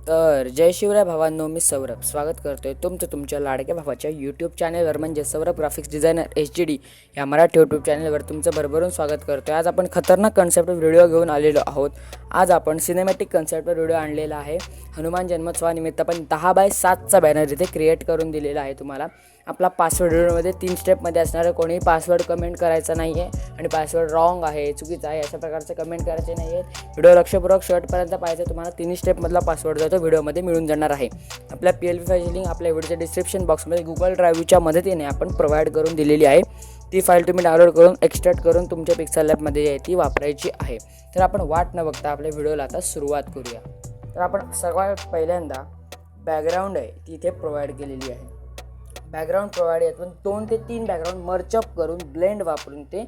तर जय शिवराय भावांनो, मी सौरभ स्वागत करतोय तुमच्या लाडक्या भावाच्या यूट्यूब चॅनलवर म्हणजे सौरभ ग्राफिक्स डिझायनर HD या मराठी यूट्यूब चॅनलवर तुमचं भरभरून स्वागत करतोय। आज आपण खतरनाक कन्सेप्ट व्हिडिओ घेऊन आलेलो आहोत। आज आपण सिनेमॅटिक कन्सेप्टवर व्हिडिओ आणलेला आहे। हनुमान जन्मोत्सवानिमित्त आपण 10x7चा बॅनर इथे क्रिएट करून दिलेला आहे। तुम्हाला आपला पासवर्ड व्हिडिओमध्ये 3 स्टेपमध्ये असणार आहे। कोणी पासवर्ड कमेंट करायचा नाही आहे आणि पासवर्ड रॉंग आहे, चुकीचा आहे अशा प्रकारचे कमेंट करायचे नाही आहेत। व्हिडिओ लक्षपूर्वक शेवटपर्यंत पाहायचा। तुम्हाला 3 स्टेपमधला पासवर्ड जो व्हिडिओमध्ये मिळून जाणार आहे। आपल्या PLP फाईलची लिंक आपल्या व्हिडिओच्या डिस्क्रिप्शन बॉक्समध्ये गुगल ड्राईव्हच्या मदतीने आपण प्रोव्हाइड करून दिलेली आहे। ती फाईल तुम्ही डाउनलोड करून एक्सट्रॅक्ट करून तुमच्या पिक्सल लॅबमध्ये ती वापरायची आहे। तर आपण वाट न बघता आपल्या व्हिडिओला आता सुरुवात करूया। तर आपण सर्वात पहिल्यांदा बॅकग्राऊंड आहे ती इथे प्रोव्हाइड केलेली आहे। बॅकग्राऊंड प्रोव्हाइड यातून 2 ते 3 बॅकग्राऊंड मर्चअप करून ब्लेंड वापरून ते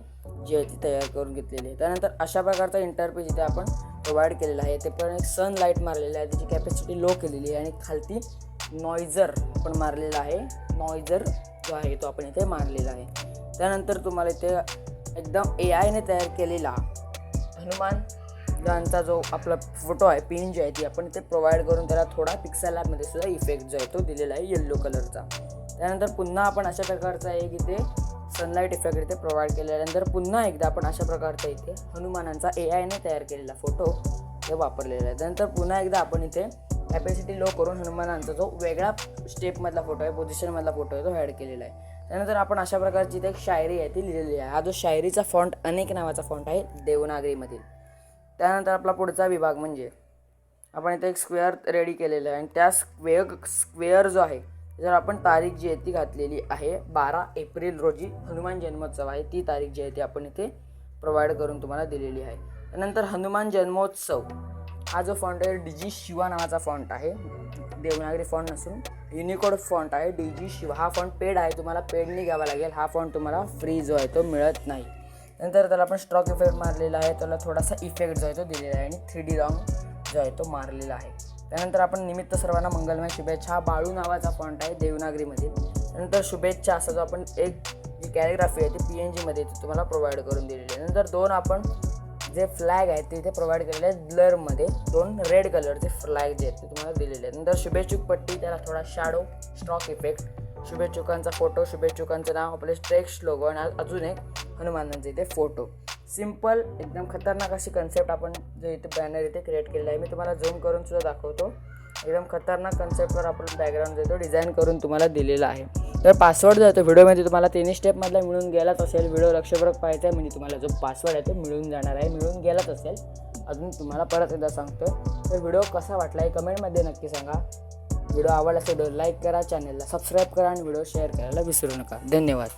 जे आहे ती तयार करून घेतलेली आहे। त्यानंतर अशा प्रकारचा इंटरफेस इथे आपण प्रोव्हाइड केलेला आहे। ते पण एक सनलाईट मारलेला आहे, त्याची कॅपॅसिटी लो केलेली आहे आणि खालती नॉइजर पण मारलेला आहे। नॉइजर जो आहे तो आपण इथे मारलेला आहे। त्यानंतर तुम्हाला इथे एकदम AI ने तयार केलेला हनुमानचा जो आपला फोटो आहे, पिन जी आहे ती आपण इथे प्रोव्हाइड करून त्याला थोडा पिक्सल लॅबमध्ये सुद्धा इफेक्ट जो आहे तो दिलेला आहे येलो कलरचा। त्यानंतर पुन्हा आपण अशा प्रकारचा एक इथे सनलाईट इफेक्ट इथे प्रोव्हाइड केल्यानंतर पुन्हा एकदा आपण अशा प्रकारचा इथे हनुमानांचा AI ने तयार केलेला फोटो हे वापरलेला आहे। त्यानंतर पुन्हा एकदा आपण इथे कॅपॅसिटी लो करून हनुमानांचा जो वेगळा स्टेपमधला फोटो आहे, पोझिशनमधला फोटो आहे तो ॲड केलेला आहे। त्यानंतर आपण अशा प्रकारची इथे एक शायरी आहे ती लिहिलेली आहे। हा जो शायरीचा फॉन्ट अनेक नावाचा फॉन्ट आहे देवनागरीमधील। त्यानंतर आपला पुढचा विभाग म्हणजे आपण इथे एक स्क्वेअर रेडी केलेला आहे आणि त्या स्क्वेअर जो आहे जर आपण तारीख जी आहे ती घातलेली आहे 12 एप्रिल रोजी हनुमान जन्मोत्सव आहे, ती तारीख जी आहे ती आपण इथे प्रोव्हाइड करून तुम्हाला दिलेली आहे। त्यानंतर हनुमान जन्मोत्सव हा जो फॉन्ट आहे DG शिवा नावाचा फॉन्ट आहे, देवनागरी फॉन्ट नसून युनिकोड फॉन्ट आहे DG शिवा। हा फॉन्ट पेड आहे, तुम्हाला पेडनी घ्यावा लागेल। हा फॉन्ट तुम्हाला फ्री जो आहे तो मिळत नाही। नंतर त्याला आपण स्ट्रोक इफेक्ट मारलेला आहे, त्याला थोडासा इफेक्ट जो आहे तो दिलेला आहे आणि 3D रॉंग जो आहे तो मारलेला आहे। त्यानंतर आपण निमित्त सर्वांना मंगलमय शुभेच्छा हा बाळू नावाचा फॉन्ट आहे देवनागरीमध्ये। त्यानंतर शुभेच्छा असा जो आपण एक जी कॅलिग्राफी आहे ती PNG मध्ये तुम्हाला प्रोव्हाइड करून दिलेली आहे। नंतर 2 आपण जे फ्लॅग आहेत ते इथे प्रोव्हाइड केलेले आहेत ब्लरमध्ये, 2 रेड कलरचे फ्लॅग जे आहेत ते तुम्हाला दिलेले आहेत। नंतर शुभेच्छुक पट्टी, त्याला थोडा शॅडो, स्ट्रोक इफेक्ट, शुभेच्छुकांचा फोटो, शुभेच्छुकांचं नाव, आपले टेक्स्ट लोगो आणि अजून एक हनुमानांचे इथे फोटो। सिंपल एकदम खतरनाक अशी कन्सेप्ट आपण जे इथे बॅनर इथे क्रिएट केलेला आहे। मी तुम्हाला झूम करून सुद्धा दाखवतो। एकदम खतरनाक कन्सेप्टवर आपण बॅकग्राऊंड जो तो डिझाईन करून तुम्हाला दिलेला आहे। तर पासवर्ड जो आहे तो व्हिडिओमध्ये तुम्हाला 3 स्टेपमधला मिळून गेलाच असेल। व्हिडिओ लक्षपूर्वक पाहायचा आहे म्हणजे तुम्हाला जो पासवर्ड आहे तो मिळून जाणार आहे, मिळून गेलाच असेल। अजून तुम्हाला परत एकदा सांगतो, तर व्हिडिओ कसा वाटला आहे कमेंटमध्ये नक्की सांगा। व्हिडिओ आवडला असेल तर लाईक करा, चॅनलला सबस्क्राईब करा आणि व्हिडिओ शेअर करायला विसरू नका। धन्यवाद।